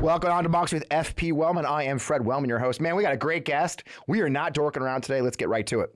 Welcome on to Box with FP Wellman. I am Fred Wellman, your host. Man, we got a great guest. We are not dorking around today. Let's get right to it.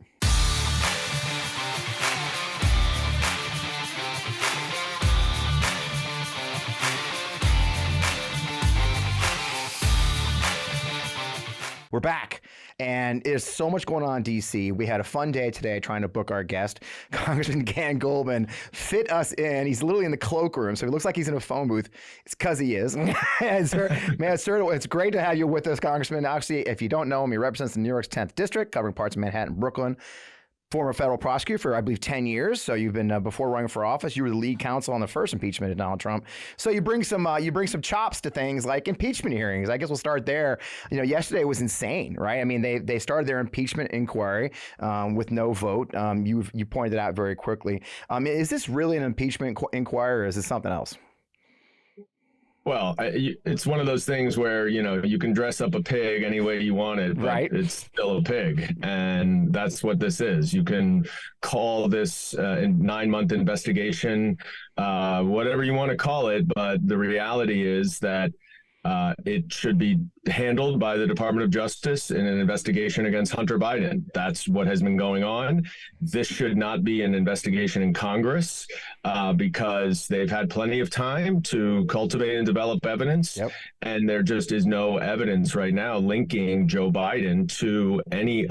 We're back, and there's so much going on in D.C. We had a fun day today trying to book our guest. Congressman Dan Goldman fit us in. He's literally in the cloakroom, so he looks like he's in a phone booth. It's because he is. Sir, it's great to have you with us, Congressman. Actually, if you don't know him, he represents the New York's 10th District, covering parts of Manhattan and Brooklyn. Former federal prosecutor for, I believe, 10 years. So you've been, before running for office, you were the lead counsel on the first impeachment of Donald Trump. So you bring some chops to things like impeachment hearings. I guess we'll start there. You know, yesterday was insane, right? I mean, they started their impeachment inquiry with no vote. You pointed it out very quickly. Is this really an impeachment inquiry, or is it something else? Well, it's one of those things where, you know, you can dress up a pig any way you want it, but right. It's still a pig. And that's what this is. You can call this a 9-month investigation, whatever you want to call it. But the reality is that it should be handled by the Department of Justice in an investigation against Hunter Biden. That's what has been going on. This should not be an investigation in Congress because they've had plenty of time to cultivate and develop evidence. Yep. And there just is no evidence right now linking Joe Biden to any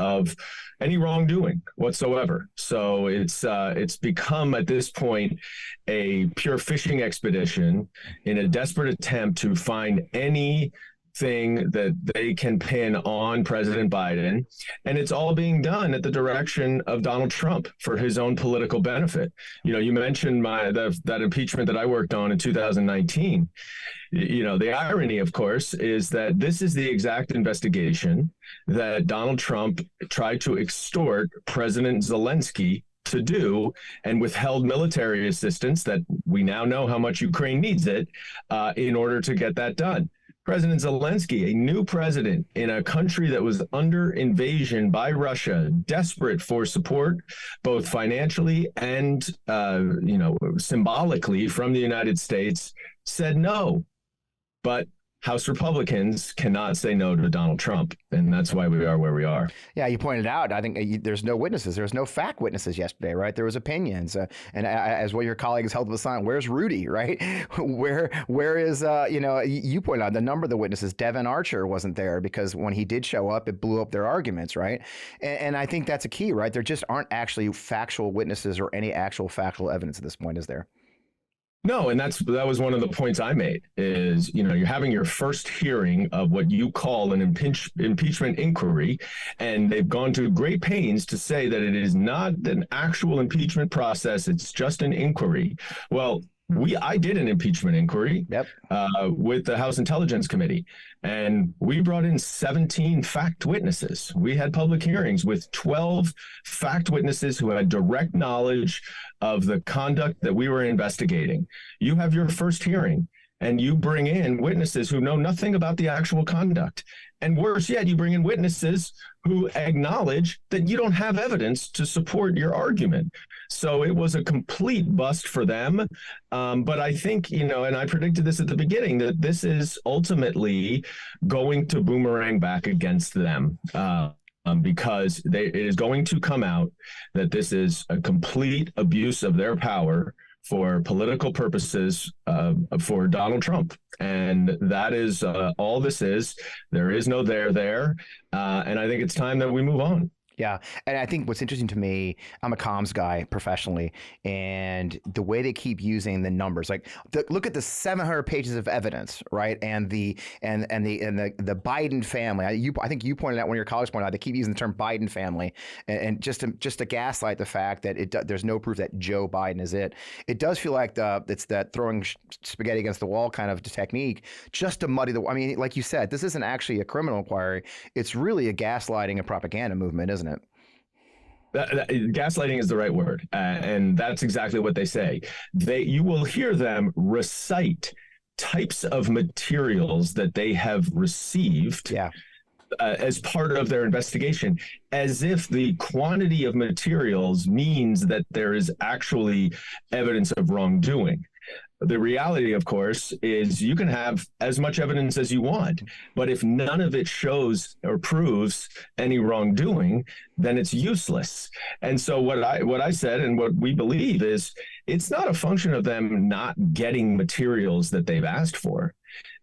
wrongdoing whatsoever. So it's become at this point a pure fishing expedition in a desperate attempt to find anything that they can pin on President Biden. And it's all being done at the direction of Donald Trump for his own political benefit. You know, you mentioned that impeachment that I worked on in 2019. You know, the irony, of course, is that this is the exact investigation that Donald Trump tried to extort President Zelensky to do and withheld military assistance that we now know how much Ukraine needs it in order to get that done. President Zelensky, a new president in a country that was under invasion by Russia, desperate for support, both financially and, symbolically from the United States, said no. But House Republicans cannot say no to Donald Trump, and that's why we are where we are. Yeah, you pointed out, I think there's no witnesses. There was no fact witnesses yesterday, right? There was opinions. And as well, your colleagues held to the sign, where's Rudy, right? Where is, you pointed out the number of the witnesses. Devin Archer wasn't there because when he did show up, it blew up their arguments, right? And I think that's a key, right? There just aren't actually factual witnesses or any actual factual evidence at this point, is there? No, and that was one of the points I made is, you know, you're having your first hearing of what you call an impeachment inquiry, and they've gone to great pains to say that it is not an actual impeachment process. It's just an inquiry. Well, I did an impeachment inquiry with the House Intelligence Committee, and we brought in 17 fact witnesses. We had public hearings with 12 fact witnesses who had direct knowledge of the conduct that we were investigating. You have your first hearing, and you bring in witnesses who know nothing about the actual conduct. And worse yet, you bring in witnesses who acknowledge that you don't have evidence to support your argument. So it was a complete bust for them. But I think, you know, and I predicted this at the beginning, that this is ultimately going to boomerang back against them. Because it is going to come out that this is a complete abuse of their power for political purposes for Donald Trump. And that is all this is. There is no there. And I think it's time that we move on. Yeah. And I think what's interesting to me, I'm a comms guy professionally, and the way they keep using the numbers, like look at the 700 pages of evidence, right? And the Biden family. I think you pointed out, one of your colleagues pointed out, they keep using the term Biden family, and just to gaslight the fact that there's no proof that Joe Biden is it. It does feel like it's that throwing spaghetti against the wall kind of technique, just to muddy the. I mean, like you said, this isn't actually a criminal inquiry. It's really a gaslighting and propaganda movement, isn't it? Gaslighting is the right word, and that's exactly what they say. You will hear them recite types of materials that they have received as part of their investigation, as if the quantity of materials means that there is actually evidence of wrongdoing. the reality, of course, is you can have as much evidence as you want, but if none of it shows or proves any wrongdoing, then it's useless. And so what I said and what we believe is it's not a function of them not getting materials that they've asked for.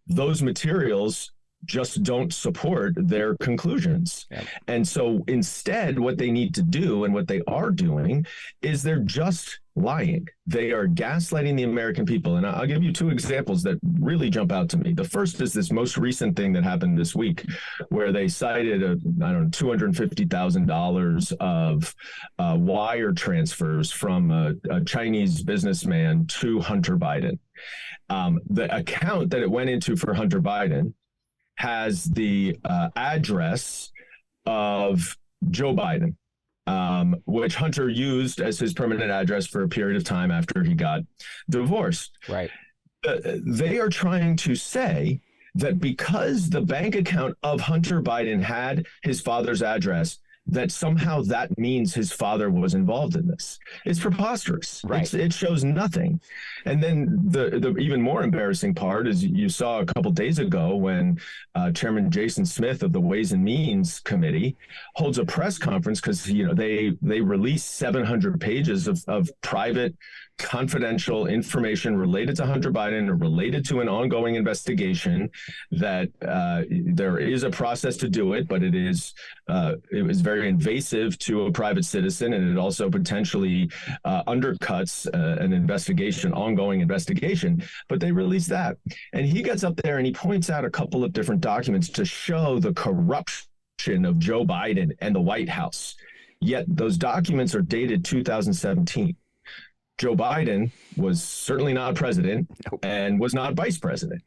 Those materials just don't support their conclusions. Yep. And so instead, what they need to do and what they are doing is they're just lying. They are gaslighting the American people. And I'll give you two examples that really jump out to me. The first is this most recent thing that happened this week where they cited, $250,000 of wire transfers from a Chinese businessman to Hunter Biden. The account that it went into for Hunter Biden has the address of Joe Biden, which Hunter used as his permanent address for a period of time after he got divorced. Right. They are trying to say that because the bank account of Hunter Biden had his father's address, that somehow that means his father was involved in this. It's preposterous. Right. It shows nothing. And then the even more embarrassing part is you saw a couple days ago when Chairman Jason Smith of the Ways and Means Committee holds a press conference because they released 700 pages of private confidential information related to Hunter Biden or related to an ongoing investigation that there is a process to do it, but it was very invasive to a private citizen, and it also potentially undercuts an ongoing investigation. But they released that. And he gets up there and he points out a couple of different documents to show the corruption of Joe Biden and the White House. Yet those documents are dated 2017. Joe Biden was certainly not president and was not vice president.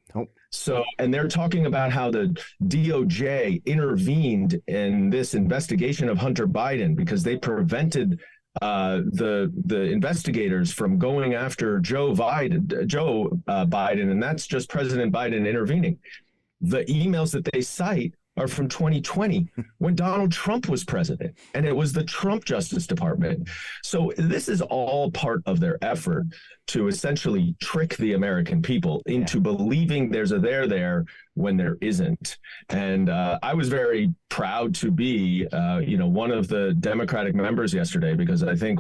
So, and they're talking about how the DOJ intervened in this investigation of Hunter Biden because they prevented the investigators from going after Joe Biden, and that's just President Biden intervening. The emails that they cite are from 2020 when Donald Trump was president, and it was the Trump Justice Department. So this is all part of their effort to essentially trick the American people into believing there's a there when there isn't. And I was very proud to be, one of the Democratic members yesterday, because I think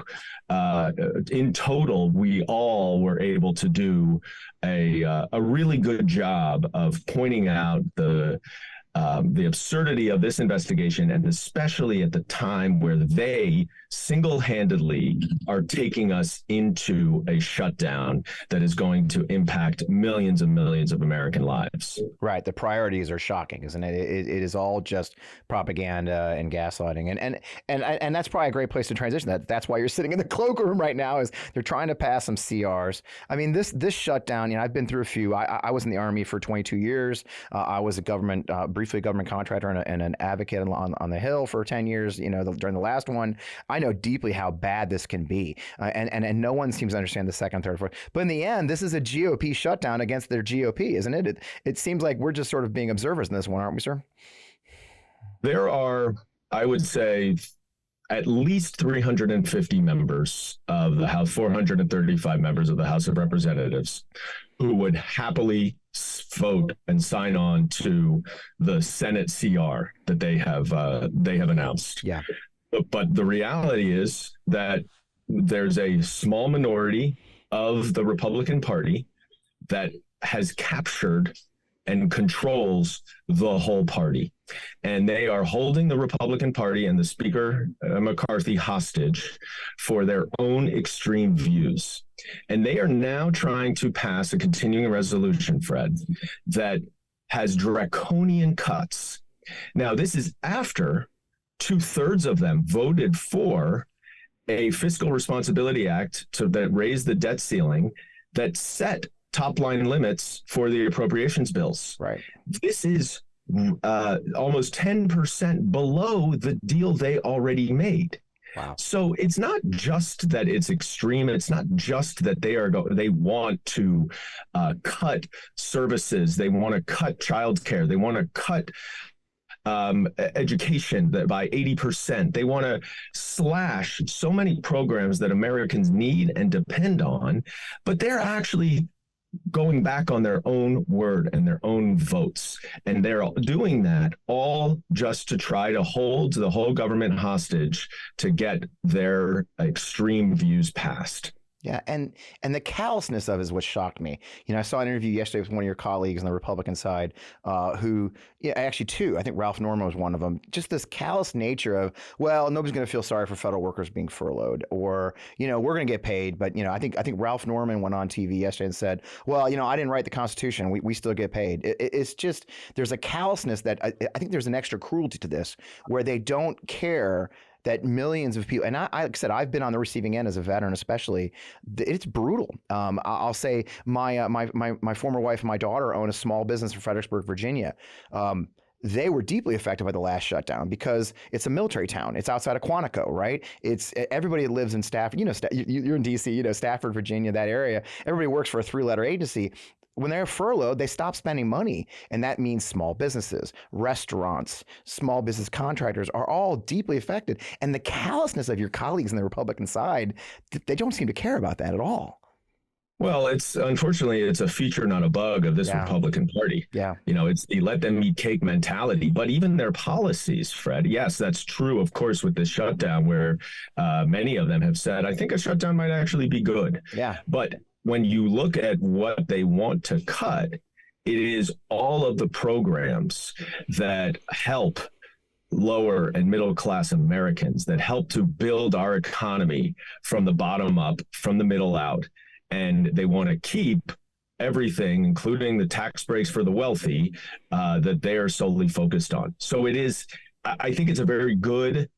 in total, we all were able to do a really good job of pointing out the absurdity of this investigation, and especially at the time where they single-handedly are taking us into a shutdown that is going to impact millions and millions of American lives. Right. The priorities are shocking, isn't it? It is all just propaganda and gaslighting. And that's probably a great place to transition. That's why you're sitting in the cloakroom right now, is they're trying to pass some CRs. I mean, this shutdown, I've been through a few. I was in the Army for 22 years. I was briefly a government contractor and an advocate on the Hill for 10 years, during the last one. I know deeply how bad this can be. And no one seems to understand the second, third, fourth. But in the end, this is a GOP shutdown against their GOP, isn't it? It seems like we're just sort of being observers in this one, aren't we, sir? There are, I would say, at least 350 members of the House, 435 members of the House of Representatives, who would happily vote and sign on to the Senate CR that they have announced. Yeah. But the reality is that there's a small minority of the Republican Party that has captured and controls the whole party. And they are holding the Republican Party and the Speaker McCarthy hostage for their own extreme views. And they are now trying to pass a continuing resolution, Fred, that has draconian cuts. Now, this is after 2/3 of them voted for a Fiscal Responsibility Act that raised the debt ceiling, that set top line limits for the appropriations bills. Right. This is almost 10% below the deal they already made. Wow. So it's not just that it's extreme. It's not just that they want to cut services. They want to cut childcare. They want to cut education by 80%. They want to slash so many programs that Americans need and depend on, but they're actually going back on their own word and their own votes. And they're doing that all just to try to hold the whole government hostage to get their extreme views passed. Yeah, and the callousness of it is what shocked me. I saw an interview yesterday with one of your colleagues on the Republican side, who, actually two, I think Ralph Norman was one of them. Just this callous nature of, well, nobody's going to feel sorry for federal workers being furloughed, or we're going to get paid, but I think Ralph Norman went on TV yesterday and said, well, I didn't write the Constitution, we still get paid. It's just, there's a callousness that I think there's an extra cruelty to this, where they don't care that millions of people, and like I said, I've been on the receiving end as a veteran, especially. It's brutal. I'll say my former wife and my daughter own a small business in Fredericksburg, Virginia. They were deeply affected by the last shutdown because it's a military town. It's outside of Quantico, right? It's everybody that lives in Stafford. You're in DC. Stafford, Virginia, that area. Everybody works for a 3-letter agency. When they're furloughed, they stop spending money. And that means small businesses, restaurants, small business contractors are all deeply affected. And the callousness of your colleagues on the Republican side, they don't seem to care about that at all. Well, unfortunately, it's a feature, not a bug of this Republican Party. Yeah. It's the let them eat cake mentality, but even their policies, Fred. Yes, that's true, of course, with this shutdown, where many of them have said, I think a shutdown might actually be good. Yeah. But when you look at what they want to cut, it is all of the programs that help lower and middle class Americans, that help to build our economy from the bottom up, from the middle out. And they want to keep everything, including the tax breaks for the wealthy, that they are solely focused on. So I think it's a very good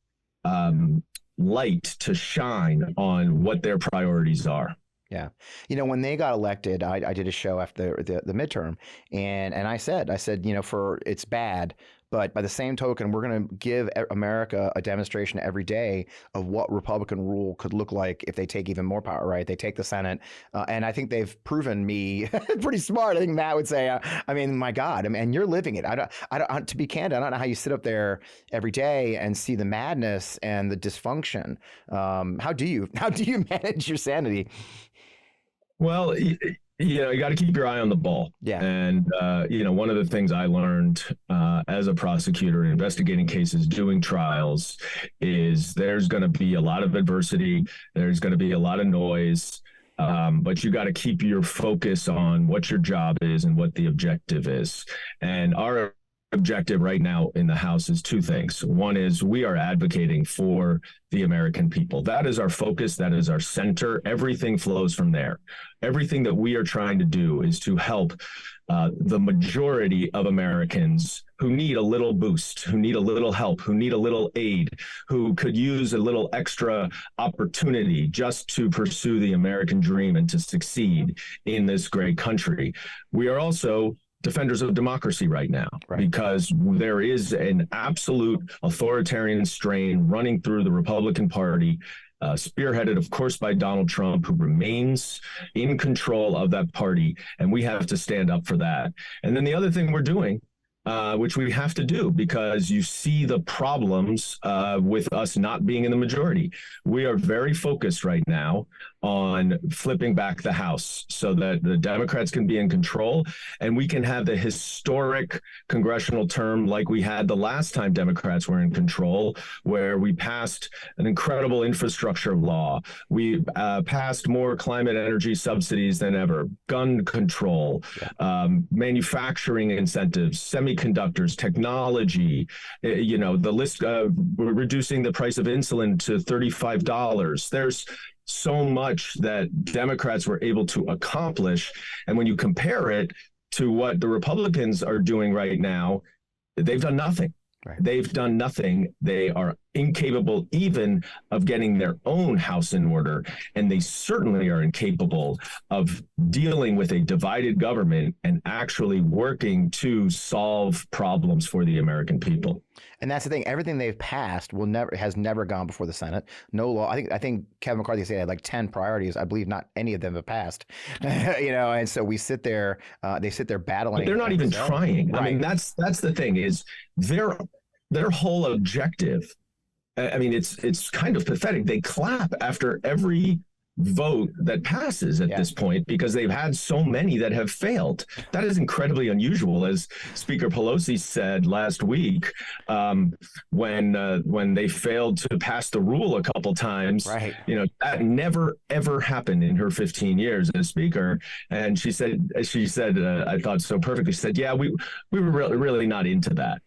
light to shine on what their priorities are. Yeah. When they got elected, I did a show after the midterm, and I said, for it's bad, but by the same token, we're going to give America a demonstration every day of what Republican rule could look like if they take even more power, right? They take the Senate. And I think they've proven me pretty smart. I think Matt would say, my God, and you're living it. I don't, to be candid, I don't know how you sit up there every day and see the madness and the dysfunction. How do you manage your sanity? Well, you got to keep your eye on the ball. Yeah. And, one of the things I learned as a prosecutor investigating cases, doing trials, is there's going to be a lot of adversity. There's going to be a lot of noise. But you got to keep your focus on what your job is and what the objective is. And our objective right now in the House is two things. One is we are advocating for the American people. That is our focus. That is our center. Everything flows from there. Everything that we are trying to do is to help the majority of Americans who need a little boost, who need a little help, who need a little aid, who could use a little extra opportunity just to pursue the American dream and to succeed in this great country. We are also defenders of democracy right now, because there is an absolute authoritarian strain running through the Republican Party, spearheaded, of course, by Donald Trump, who remains in control of that party. And we have to stand up for that. And then the other thing we're doing, which we have to do because you see the problems with us not being in the majority. We are very focused right now on flipping back the House so that the Democrats can be in control and we can have the historic congressional term like we had the last time Democrats were in control, where we passed an incredible infrastructure law. We passed more climate energy subsidies than ever, gun control, manufacturing incentives, semiconductors, technology, the list, we're reducing the price of insulin to $35. There's so much that Democrats were able to accomplish. And when you compare it to what the Republicans are doing right now, they've done nothing. Right. They've done nothing. They are incapable even of getting their own house in order. And they certainly are incapable of dealing with a divided government and actually working to solve problems for the American people. And that's the thing. Everything they've passed has never gone before the Senate. No law. I think Kevin McCarthy said he had like 10 priorities. I believe not any of them have passed. And so we sit there. They sit there battling. But they're not even trying. Right. I mean, that's the thing is their whole objective. I mean, it's kind of pathetic. They clap after every vote that passes at this point, because they've had so many that have failed. That is incredibly unusual, as Speaker Pelosi said last week, when they failed to pass the rule a couple times. Right. You know, that never ever happened in her 15 years as Speaker. And she said, I thought so perfectly. She said, "Yeah, we were really not into that."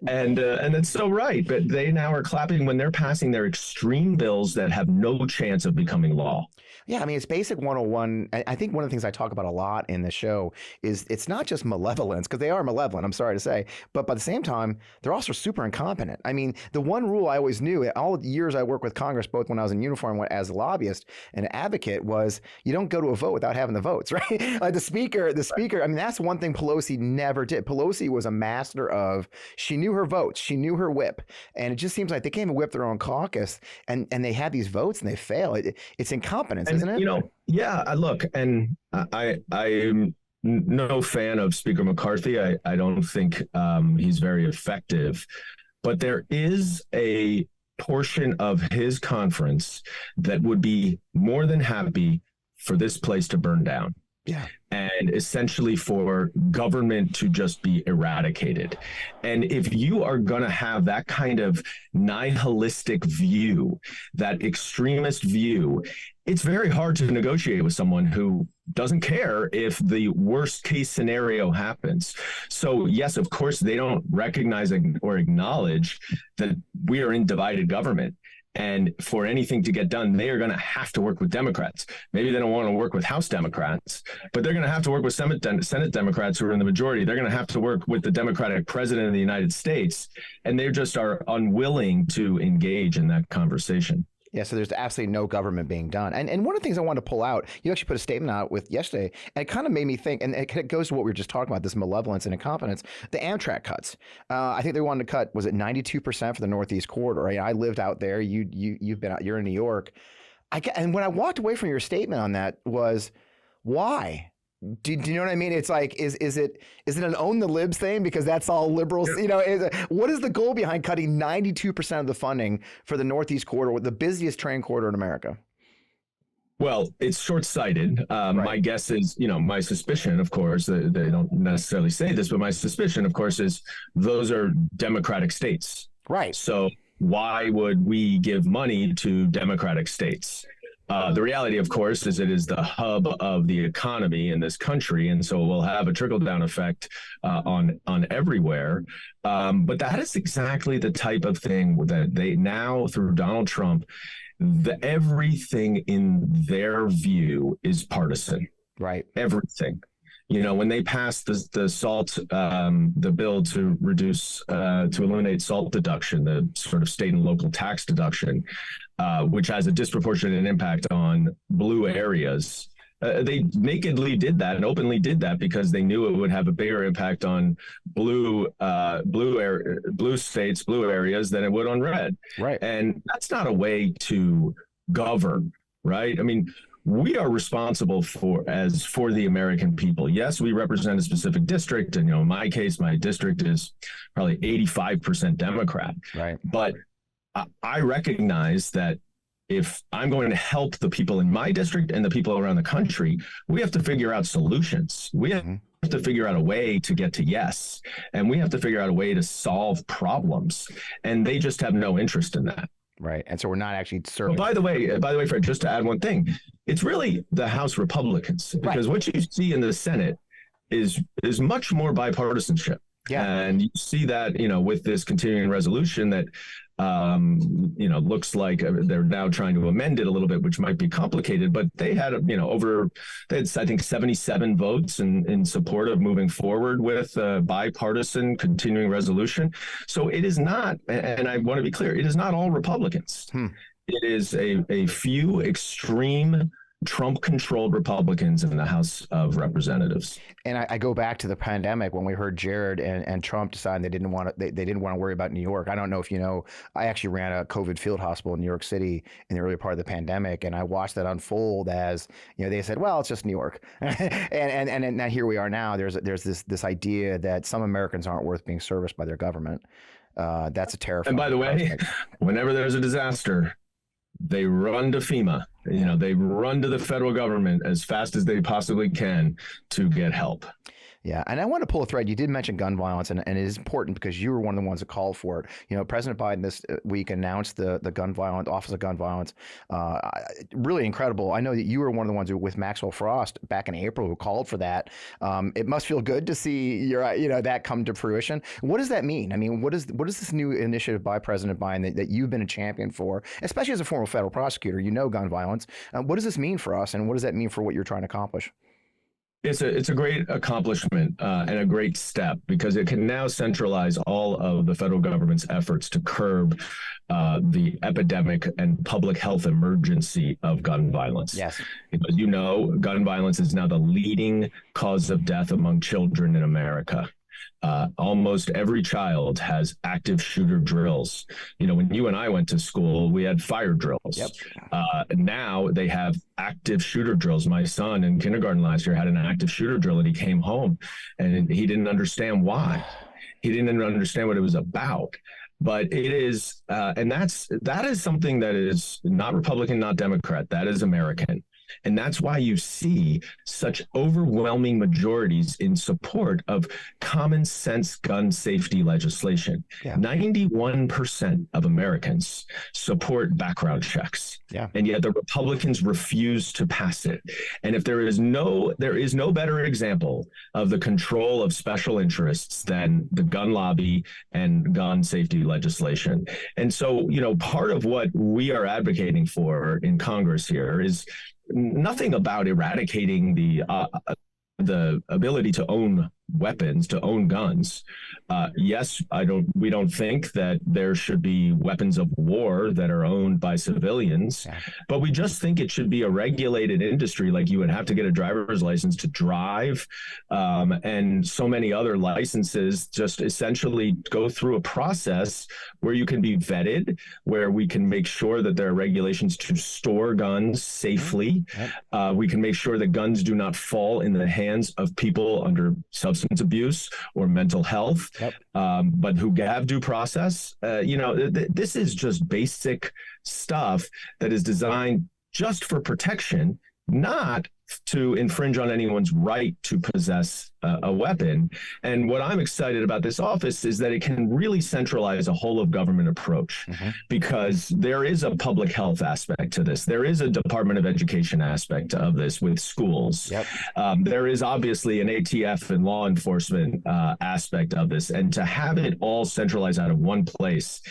And it's so right. But they now are clapping when they're passing their extreme bills that have no chance of becoming law. Yeah, I mean, it's basic 101. I think one of the things I talk about a lot in the show is it's not just malevolence, because they are malevolent, I'm sorry to say, but by the same time, they're also super incompetent. I mean, the one rule I always knew, all the years I worked with Congress, both when I was in uniform as a lobbyist and an advocate, was you don't go to a vote without having the votes, right? Like the speaker, I mean, that's one thing Pelosi never did. Pelosi was a master of, she knew her votes, she knew her whip, and it just seems like they can't even whip their own caucus, and they had these votes and they fail. It's incompetence, isn't it? You know, yeah, look, and I'm no fan of Speaker McCarthy. I don't think he's very effective, but there is a portion of his conference that would be more than happy for this place to burn down. Yeah. And essentially for government to just be eradicated. And if you are going to have that kind of nihilistic view, that extremist view, it's very hard to negotiate with someone who doesn't care if the worst case scenario happens. So yes, of course, they don't recognize or acknowledge that we are in divided government. And for anything to get done, they are going to have to work with Democrats. Maybe they don't want to work with House Democrats, but they're going to have to work with Senate Democrats who are in the majority. They're going to have to work with the Democratic president of the United States. And they just are unwilling to engage in that conversation. Yeah, so there's absolutely no government being done. And one of the things I wanted to pull out, you actually put a statement out with yesterday, and it kind of made me think, and it goes to what we were just talking about, this malevolence and incompetence, the Amtrak cuts. I think they wanted to cut, was it 92% for the Northeast corridor? Right? I lived out there. You've been out, you're in New York. And when I walked away from your statement on that was, why? Do you know what I mean? It's like, is it an own the libs thing? Because that's all liberals, you know, what is the goal behind cutting 92% of the funding for the Northeast corridor, the busiest train corridor in America? Well, it's short-sighted. Right. My guess is, you know, my suspicion, of course, they don't necessarily say this, but my suspicion, of course, is those are Democratic states. Right. So why would we give money to Democratic states? The reality, of course, is it is the hub of the economy in this country, and so it will have a trickle-down effect on everywhere. But that is exactly the type of thing that they now, through Donald Trump, everything in their view is partisan. Right. Everything. You know, when they passed the salt, the bill to eliminate salt deduction, the sort of state and local tax deduction, which has a disproportionate impact on blue areas. They nakedly did that and openly did that because they knew it would have a bigger impact on blue states, blue areas than it would on red. Right. And that's not a way to govern, right? I mean, we are responsible for the American people. Yes, we represent a specific district. And, you know, in my case, my district is probably 85% Democrat. Right. But I recognize that if I'm going to help the people in my district and the people around the country, we have to figure out solutions. We have to figure out a way to get to yes. And we have to figure out a way to solve problems. And they just have no interest in that. Right. And so we're not actually serving. By the way, Fred, just to add one thing, it's really the House Republicans, because what you see in the Senate is much more bipartisanship. Yeah. And you see that, you know, with this continuing resolution that, you know, looks like they're now trying to amend it a little bit, which might be complicated, but they had, you know, they had, I think, 77 votes in support of moving forward with a bipartisan continuing resolution. So it is not, and I want to be clear, it is not all Republicans. It is a few extreme Trump-controlled Republicans in the House of Representatives. And I go back to the pandemic when we heard Jared and Trump decide they didn't want to worry about New York. I don't know if you know, I actually ran a COVID field hospital in New York City in the early part of the pandemic, and I watched that unfold as, you know, they said, well, it's just New York, and now here we are now. There's this idea that some Americans aren't worth being serviced by their government. That's a terrifying. And by the way, whenever there's a disaster, they run to FEMA. They run to the federal government as fast as they possibly can to get help. Yeah, and I want to pull a thread. You did mention gun violence, and it is important because you were one of the ones that called for it. President Biden this week announced the gun violence, Office of Gun Violence. Really incredible. I know that you were one of the ones with Maxwell Frost back in April who called for that. It must feel good to see that come to fruition. What does that mean? I mean, what is this new initiative by President Biden that you've been a champion for, especially as a former federal prosecutor? Gun violence. What does this mean for us, and what does that mean for what you're trying to accomplish? It's a great accomplishment and a great step because it can now centralize all of the federal government's efforts to curb the epidemic and public health emergency of gun violence. Yes. Because gun violence is now the leading cause of death among children in America. Almost every child has active shooter drills. When you and I went to school, we had fire drills. Yep. Now they have active shooter drills. My son in kindergarten last year had an active shooter drill, and he came home and he didn't understand why. He didn't understand what it was about. But it is, and that is something that is not Republican, not Democrat. That is American. And that's why you see such overwhelming majorities in support of common sense gun safety legislation. Yeah. 91% of Americans support background checks. Yeah. And yet the Republicans refuse to pass it. And if there is no better example of the control of special interests than the gun lobby and gun safety legislation. And so, part of what we are advocating for in Congress here is nothing about eradicating the ability to own weapons, to own guns. Yes, we don't think that there should be weapons of war that are owned by civilians, but we just think it should be a regulated industry. Like you would have to get a driver's license to drive, and so many other licenses just essentially go through a process where you can be vetted, where we can make sure that there are regulations to store guns safely. We can make sure that guns do not fall in the hands of people under substance abuse or mental health, but who have due process. This is just basic stuff that is designed just for protection, not to infringe on anyone's right to possess a weapon. And what I'm excited about this office is that it can really centralize a whole of government approach, because there is a public health aspect to this. There is a Department of Education aspect of this with schools. There is obviously an ATF and law enforcement aspect of this. And to have it all centralized out of one place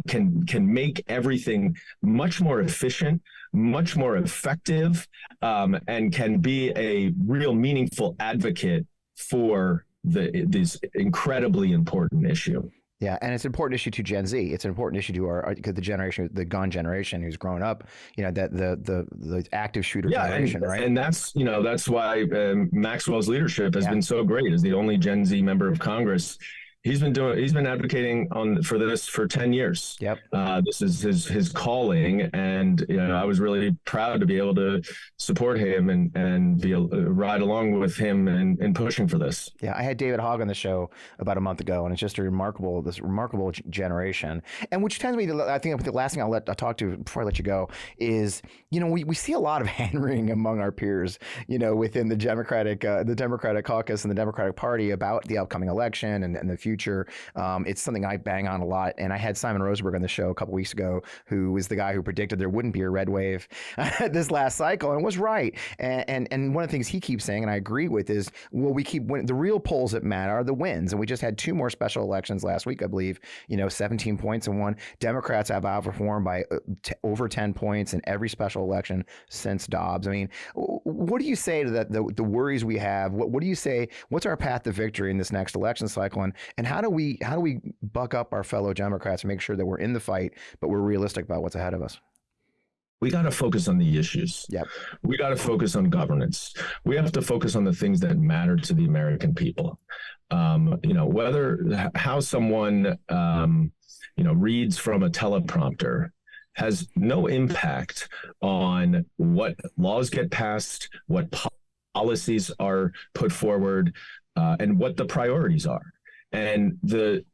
can make everything much more efficient, much more effective, and can be a real meaningful advocate for this incredibly important issue. Yeah, and it's an important issue to Gen Z. It's an important issue to the gun generation who's grown up. That the active shooter generation, right? And that's why Maxwell's leadership has been so great. As the only Gen Z member of Congress, he's been advocating for this for 10 years. This is his calling, and I was really proud to be able to support him and ride along with him in pushing for this. Yeah, I had David Hogg on the show about a month ago, and it's just this remarkable generation, and which tends me to, I think the last thing I'll talk to before I let you go is, we see a lot of hand wringing among our peers, within the Democratic caucus and the Democratic Party about the upcoming election and the future. It's something I bang on a lot. And I had Simon Rosenberg on the show a couple weeks ago, who was the guy who predicted there wouldn't be a red wave this last cycle, and was right. And one of the things he keeps saying, and I agree with, is, well, we keep winning. The real polls that matter are the wins. And we just had 2 more special elections last week, I believe, 17 points in one. Democrats have outperformed by over 10 points in every special election since Dobbs. I mean, what do you say to that, the worries we have? What do you say? What's our path to victory in this next election cycle? And how do we buck up our fellow Democrats and make sure that we're in the fight, but we're realistic about what's ahead of us? We got to focus on the issues. We got to focus on governance. We have to focus on the things that matter to the American people. How someone reads from a teleprompter has no impact on what laws get passed, what policies are put forward, and what the priorities are. And the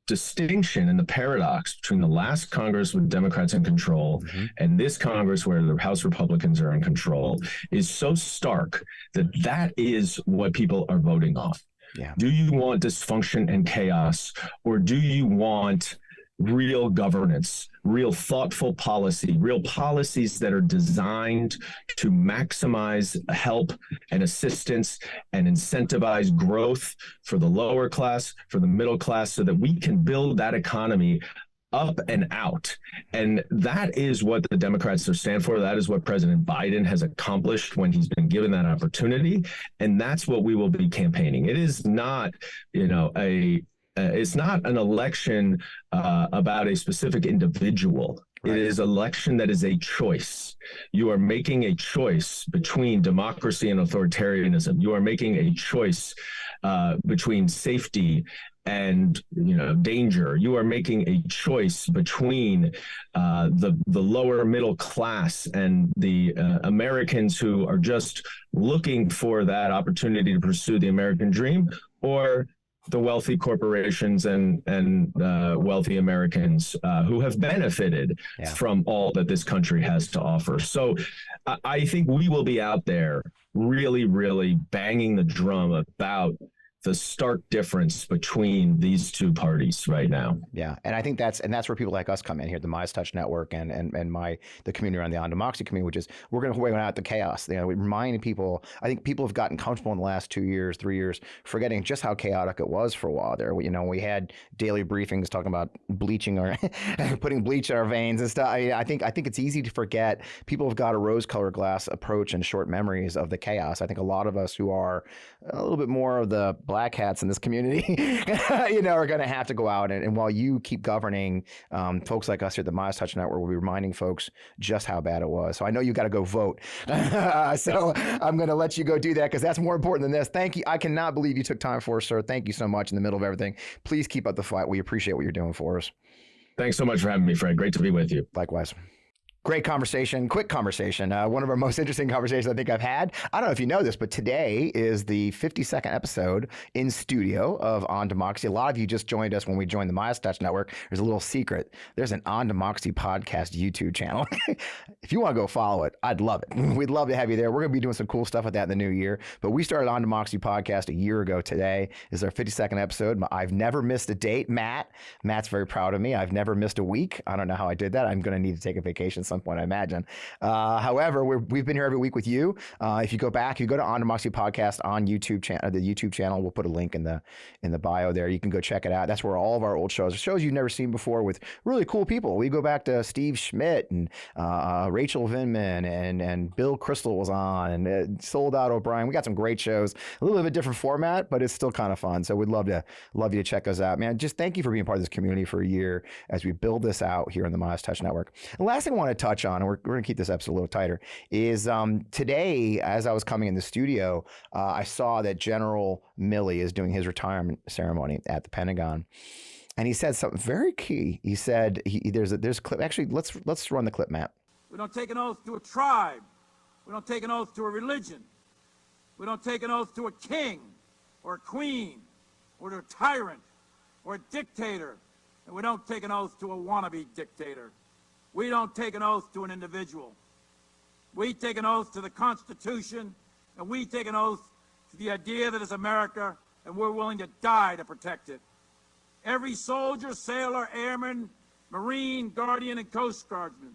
distinction and the paradox between the last Congress with Democrats in control and this Congress where the House Republicans are in control is so stark that that is what people are voting on. Yeah. Do you want dysfunction and chaos, or do you want real governance, real thoughtful policy, real policies that are designed to maximize help and assistance and incentivize growth for the lower class, for the middle class, so that we can build that economy up and out? And that is what the Democrats stand for. That is what President Biden has accomplished when he's been given that opportunity. And that's what we will be campaigning. It is not, it's not an election about a specific individual. Right. It is an election that is a choice. You are making a choice between democracy and authoritarianism. You are making a choice between safety and danger. You are making a choice between the lower middle class and the Americans who are just looking for that opportunity to pursue the American dream, or the wealthy corporations and wealthy Americans who have benefited from all that this country has to offer. So I think we will be out there really, really banging the drum about the stark difference between these two parties right now. Yeah, and I think that's where people like us come in here, the Midas Touch Network and the community around the On Democracy community, which is we're going to weigh out the chaos. We're reminding people. I think people have gotten comfortable in the last 2 years, 3 years, forgetting just how chaotic it was for a while there. We had daily briefings talking about bleaching or putting bleach in our veins and stuff. I think it's easy to forget. People have got a rose-colored glass approach and short memories of the chaos. I think a lot of us who are a little bit more of the black hats in this community, are going to have to go out. And while you keep governing, folks like us here at the Midas Touch Network will be reminding folks just how bad it was. So I know you got to go vote. So I'm going to let you go do that because that's more important than this. Thank you. I cannot believe you took time for us, sir. Thank you so much in the middle of everything. Please keep up the fight. We appreciate what you're doing for us. Thanks so much for having me, Fred. Great to be with you. Likewise. Great conversation, quick conversation. One of our most interesting conversations I think I've had. I don't know if you know this, but today is the 52nd episode in studio of On Democracy. A lot of you just joined us when we joined the Midas Touch Network. There's a little secret. There's an On Democracy podcast YouTube channel. If you want to go follow it, I'd love it. We'd love to have you there. We're going to be doing some cool stuff with that in the new year. But we started On Democracy podcast a year ago today. This is our 52nd episode. I've never missed a date. Matt's very proud of me. I've never missed a week. I don't know how I did that. I'm going to need to take a vacation some point, I imagine. However, we've been here every week with you. If you go back, you go to On Democracy Podcast on YouTube channel, the YouTube channel. We'll put a link in the bio there. You can go check it out. That's where all of our old shows you've never seen before with really cool people. We go back to Steve Schmidt and Rachel Vindman and Bill Crystal was on and Sold Out O'Brien. We got some great shows. A little bit of a different format, but it's still kind of fun. So we'd love you to check us out, man. Just thank you for being part of this community for a year as we build this out here on the Midas Touch Network. The last thing I want to touch on, and we're going to keep this episode a little tighter, is today, as I was coming in the studio, I saw that General Milley is doing his retirement ceremony at the Pentagon. And he said something very key. He said, there's a clip. Actually, let's run the clip, Matt. We don't take an oath to a tribe. We don't take an oath to a religion. We don't take an oath to a king or a queen or to a tyrant or a dictator. And we don't take an oath to a wannabe dictator. We don't take an oath to an individual. We take an oath to the Constitution, and we take an oath to the idea that it's America, and we're willing to die to protect it. Every soldier, sailor, airman, Marine, Guardian, and Coast Guardsman,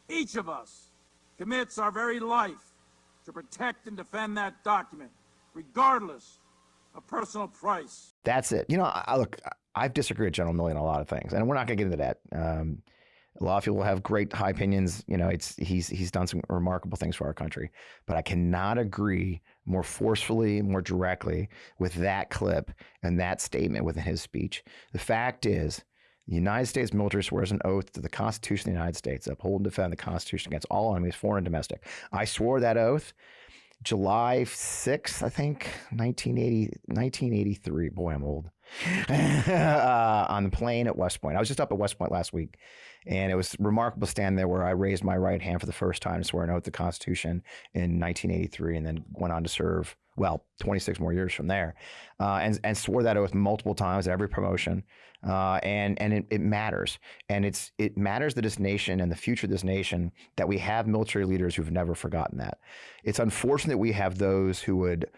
each of us commits our very life to protect and defend that document, regardless of personal price. That's it. I've disagreed with General Milley on a lot of things, and we're not going to get into that. A lot of people have great high opinions. He's done some remarkable things for our country, but I cannot agree more forcefully, more directly with that clip and that statement within his speech. The fact is, the United States military swears an oath to the Constitution of the United States, uphold and defend the Constitution against all enemies, foreign and domestic. I swore that oath July 6th, I think, 1983. Boy, I'm old. On the plane at West Point. I was just up at West Point last week, and it was remarkable to stand there where I raised my right hand for the first time to swear an oath to the Constitution in 1983, and then went on to serve well, 26 more years from there, and swore that oath multiple times at every promotion. And it matters. And it matters to this nation and the future of this nation that we have military leaders who've never forgotten that. It's unfortunate we have those who would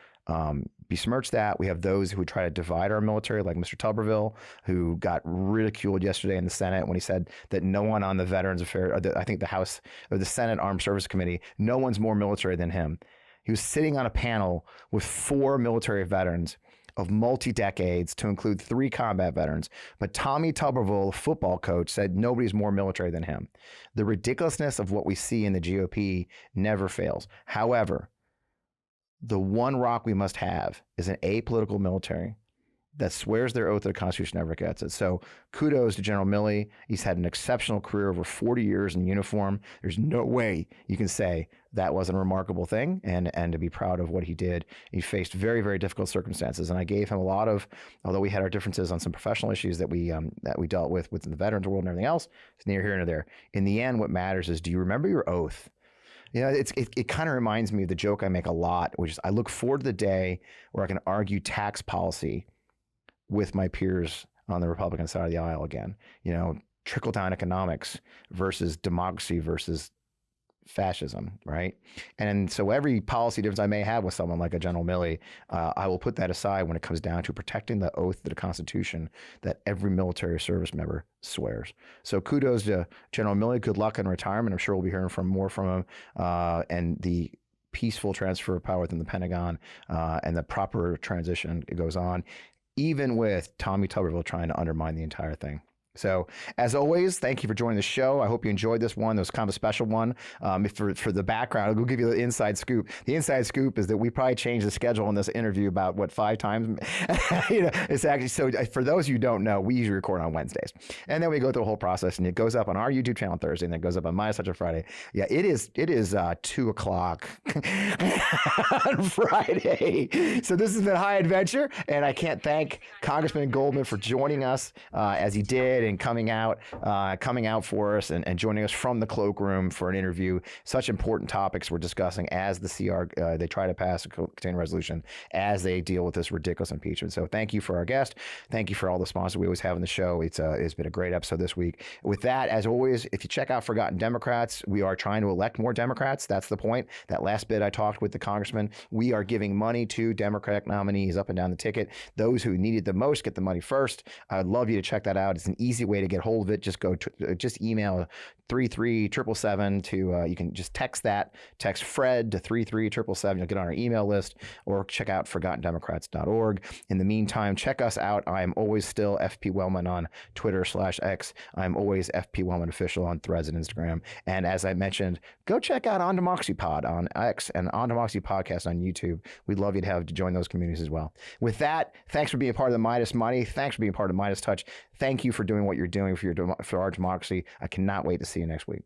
besmirch that. We have those who try to divide our military, like Mr. Tuberville, who got ridiculed yesterday in the Senate when he said that no one on the Veterans Affairs, or I think the House or the Senate Armed Services Committee, no one's more military than him. He was sitting on a panel with 4 military veterans of multi-decades, to include 3 combat veterans. But Tommy Tuberville, football coach, said nobody's more military than him. The ridiculousness of what we see in the GOP never fails. However, the one rock we must have is an apolitical military that swears their oath to the Constitution, never gets it. So kudos to General Milley. He's had an exceptional career over 40 years in uniform. There's no way you can say that wasn't a remarkable thing, and to be proud of what he did. He faced very, very difficult circumstances, and I gave him a lot of, although we had our differences on some professional issues that we dealt with within the veterans world and everything else, it's neither here nor there. In the end, what matters is, do you remember your oath? You know, it kind of reminds me of the joke I make a lot, which is I look forward to the day where I can argue tax policy with my peers on the Republican side of the aisle again. You know, trickle-down economics versus democracy versus fascism, right? And so every policy difference I may have with someone like a General Milley, I will put that aside when it comes down to protecting the oath to the Constitution that every military service member swears. So kudos to General Milley. Good luck in retirement. I'm sure we'll be hearing more from him, and the peaceful transfer of power within the Pentagon, and the proper transition goes on, even with Tommy Tuberville trying to undermine the entire thing. So, as always, thank you for joining the show. I hope you enjoyed this one. It was kind of a special one. For the background, I'll give you the inside scoop. The inside scoop is that we probably changed the schedule on this interview about, 5 times? It's actually, so for those who don't know, we usually record on Wednesdays. And then we go through the whole process, and it goes up on our YouTube channel on Thursday, and then it goes up on Minus Touch on Friday. Yeah, it is 2 o'clock on Friday. So this has been High Adventure, and I can't thank Congressman Goldman for joining us as he did, and coming out for us and joining us from the cloakroom for an interview. Such important topics we're discussing as the CR, they try to pass a contained resolution as they deal with this ridiculous impeachment. So thank you for our guest. Thank you for all the sponsors we always have on the show. It's been a great episode this week. With that, as always, if you check out Forgotten Democrats, we are trying to elect more Democrats. That's the point. That last bit I talked with the congressman, we are giving money to Democratic nominees up and down the ticket. Those who need it the most get the money first. I'd love you to check that out. It's an easy way to get hold of it. Just email 33777 to, you can just text Fred to 33777. You'll get on our email list, or check out ForgottenDemocrats.org. In the meantime, check us out. I am always still FP Wellman on Twitter/X. I'm always FP Wellman Official on Threads and Instagram. And as I mentioned, go check out On Democracy Pod on X and On Democracy Podcast on YouTube. We'd love you to have to join those communities as well. With that, thanks for being a part of the Midas Money. Thanks for being part of Midas Touch. Thank you for doing what you're doing for our democracy. I cannot wait to see you next week.